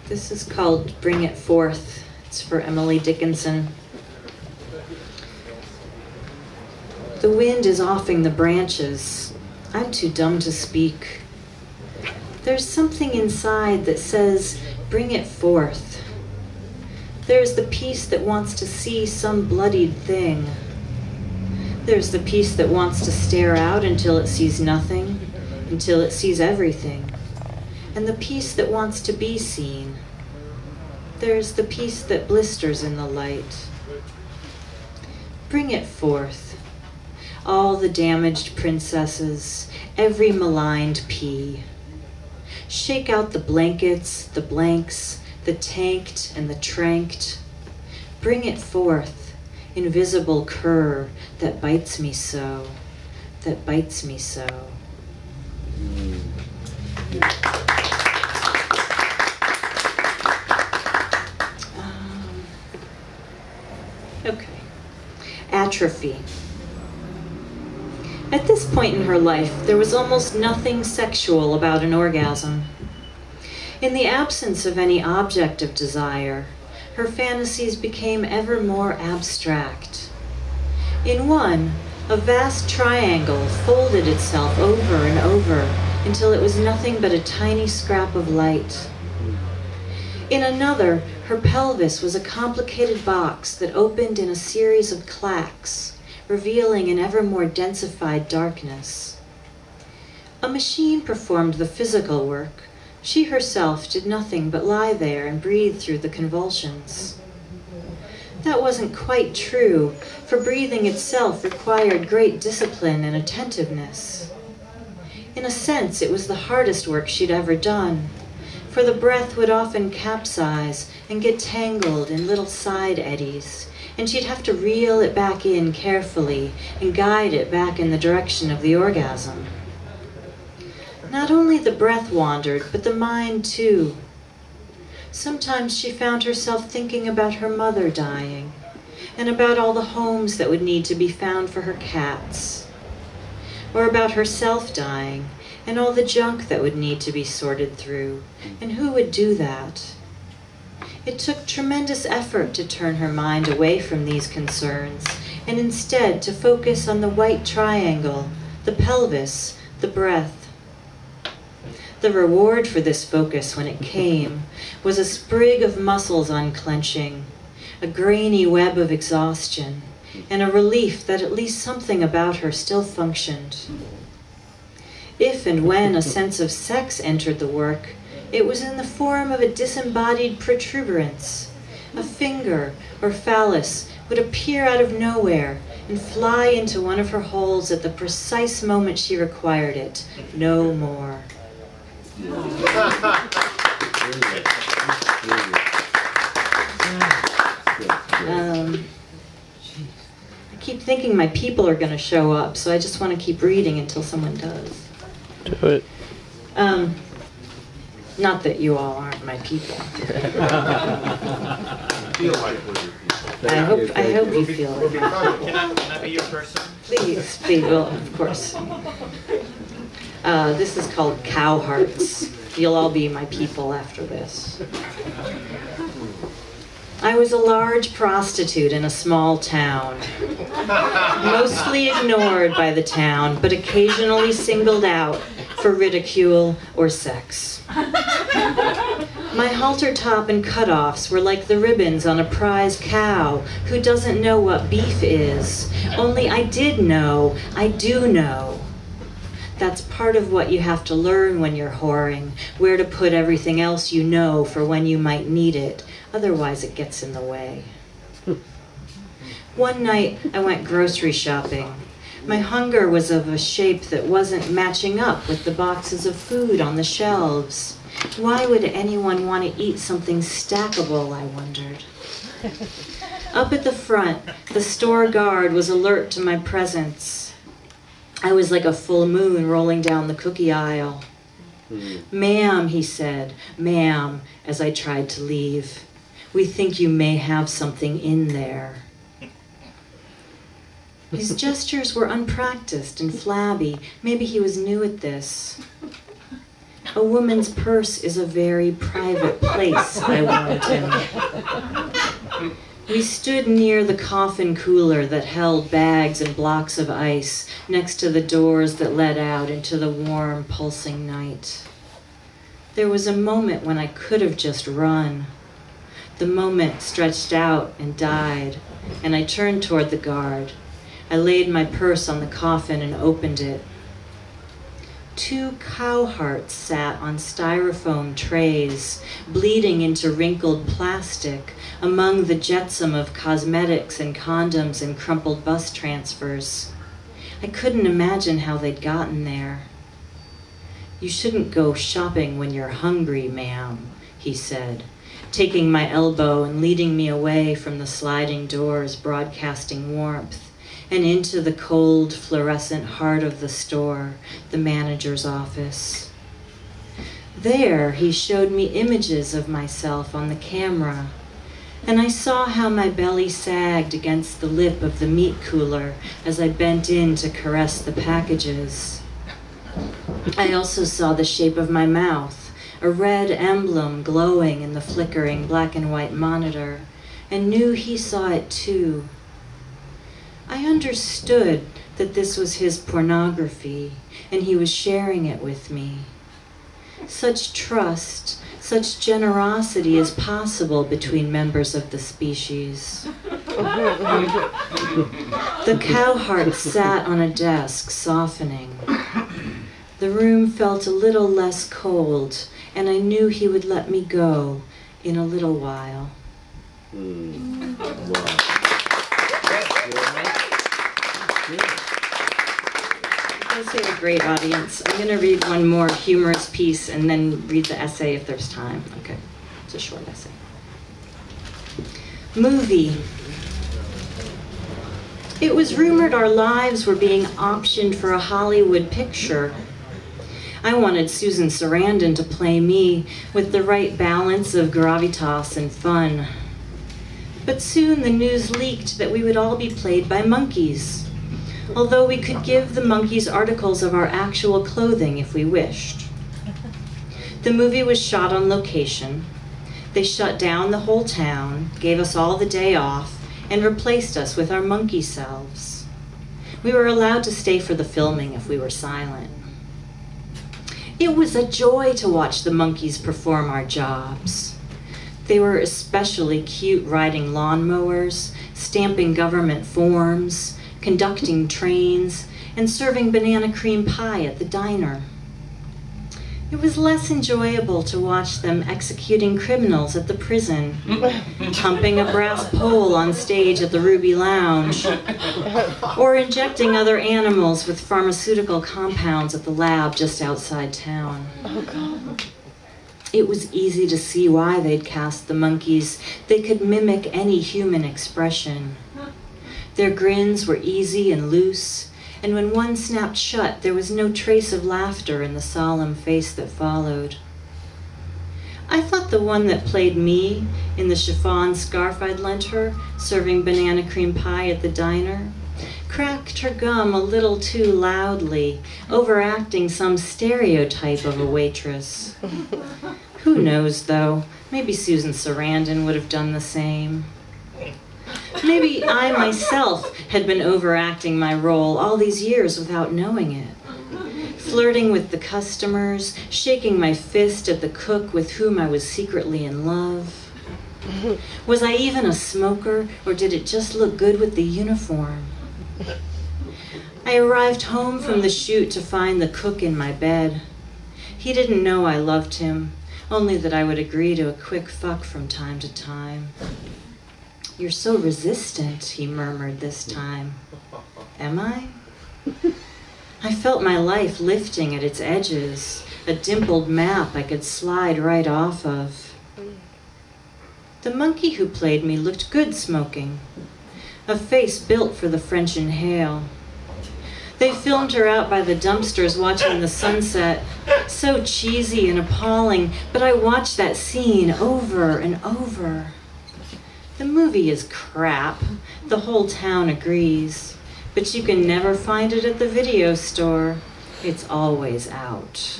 This is called Bring It Forth. It's for Emily Dickinson. The wind is offing the branches. I'm too dumb to speak. There's something inside that says, bring it forth. There's the piece that wants to see some bloodied thing. There's the piece that wants to stare out until it sees nothing, until it sees everything. And the piece that wants to be seen. There's the piece that blisters in the light. Bring it forth. All the damaged princesses, every maligned pea. Shake out the blankets, the blanks, the tanked and the tranked. Bring it forth, invisible cur that bites me so, that bites me so. Okay. Atrophy. At this point in her life, there was almost nothing sexual about an orgasm. In the absence of any object of desire, her fantasies became ever more abstract. In one, a vast triangle folded itself over and over until it was nothing but a tiny scrap of light. In another, her pelvis was a complicated box that opened in a series of clacks, revealing an ever more densified darkness. A machine performed the physical work. She herself did nothing but lie there and breathe through the convulsions. That wasn't quite true, for breathing itself required great discipline and attentiveness. In a sense, it was the hardest work she'd ever done, for the breath would often capsize and get tangled in little side eddies, and she'd have to reel it back in carefully and guide it back in the direction of the orgasm. Not only the breath wandered, but the mind too. Sometimes she found herself thinking about her mother dying, and about all the homes that would need to be found for her cats, or about herself dying, and all the junk that would need to be sorted through, and who would do that? It took tremendous effort to turn her mind away from these concerns, and instead to focus on the white triangle, the pelvis, the breath. The reward for this focus when it came was a sprig of muscles unclenching, a grainy web of exhaustion, and a relief that at least something about her still functioned. If and when a sense of sex entered the work, it was in the form of a disembodied protuberance. A finger or phallus would appear out of nowhere and fly into one of her holes at the precise moment she required it. No more. I keep thinking my people are going to show up, so I just want to keep reading until someone does. Do it. Not that you all aren't my people. I hope you feel it. Can I be your person? Please, be, well, of course. This is called Cow Hearts. You'll all be my people after this. I was a large prostitute in a small town, mostly ignored by the town, but occasionally singled out for ridicule or sex. My halter top and cutoffs were like the ribbons on a prize cow who doesn't know what beef is. Only I did know, I do know. That's part of what you have to learn when you're whoring, where to put everything else you know for when you might need it. Otherwise it gets in the way. One night I went grocery shopping. My hunger was of a shape that wasn't matching up with the boxes of food on the shelves. Why would anyone want to eat something stackable, I wondered. Up at the front, the store guard was alert to my presence. I was like a full moon rolling down the cookie aisle. "Ma'am," he said, "ma'am," as I tried to leave. "We think you may have something in there." His gestures were unpracticed and flabby. Maybe he was new at this. A woman's purse is a very private place, I warned him. We stood near the coffin cooler that held bags and blocks of ice next to the doors that led out into the warm, pulsing night. There was a moment when I could have just run. The moment stretched out and died, and I turned toward the guard. I laid my purse on the coffin and opened it. 2 cow hearts sat on styrofoam trays, bleeding into wrinkled plastic among the jetsam of cosmetics and condoms and crumpled bus transfers. I couldn't imagine how they'd gotten there. "You shouldn't go shopping when you're hungry, ma'am," he said, taking my elbow and leading me away from the sliding doors broadcasting warmth and into the cold, fluorescent heart of the store, the manager's office. There, he showed me images of myself on the camera, and I saw how my belly sagged against the lip of the meat cooler as I bent in to caress the packages. I also saw the shape of my mouth, a red emblem glowing in the flickering black and white monitor, and knew he saw it too. I understood that this was his pornography, and he was sharing it with me. Such trust, such generosity is possible between members of the species. The cow heart sat on a desk, softening. The room felt a little less cold, and I knew he would let me go in a little while. Wow. You guys have a great audience. I'm going to read one more humorous piece and then read the essay if there's time. Okay, it's a short essay. Movie. It was rumored our lives were being optioned for a Hollywood picture. I wanted Susan Sarandon to play me with the right balance of gravitas and fun. But soon the news leaked that we would all be played by monkeys, although we could give the monkeys articles of our actual clothing if we wished. The movie was shot on location. They shut down the whole town, gave us all the day off, and replaced us with our monkey selves. We were allowed to stay for the filming if we were silent. It was a joy to watch the monkeys perform our jobs. They were especially cute riding lawnmowers, stamping government forms, conducting trains, and serving banana cream pie at the diner. It was less enjoyable to watch them executing criminals at the prison, humping a brass pole on stage at the Ruby Lounge, or injecting other animals with pharmaceutical compounds at the lab just outside town. Oh, God. It was easy to see why they'd cast the monkeys. They could mimic any human expression. Their grins were easy and loose, and when one snapped shut, there was no trace of laughter in the solemn face that followed. I thought the one that played me in the chiffon scarf I'd lent her, serving banana cream pie at the diner, cracked her gum a little too loudly, overacting some stereotype of a waitress. Who knows, though? Maybe Susan Sarandon would have done the same. Maybe I myself had been overacting my role all these years without knowing it. Flirting with the customers, shaking my fist at the cook with whom I was secretly in love. Was I even a smoker, or did it just look good with the uniform? I arrived home from the shoot to find the cook in my bed. He didn't know I loved him, only that I would agree to a quick fuck from time to time. "You're so resistant," he murmured this time. Am I? I felt my life lifting at its edges, a dimpled map I could slide right off of. The monkey who played me looked good smoking, a face built for the French inhale. They filmed her out by the dumpsters watching the sunset, so cheesy and appalling, but I watched that scene over and over. The movie is crap, the whole town agrees, but you can never find it at the video store. It's always out.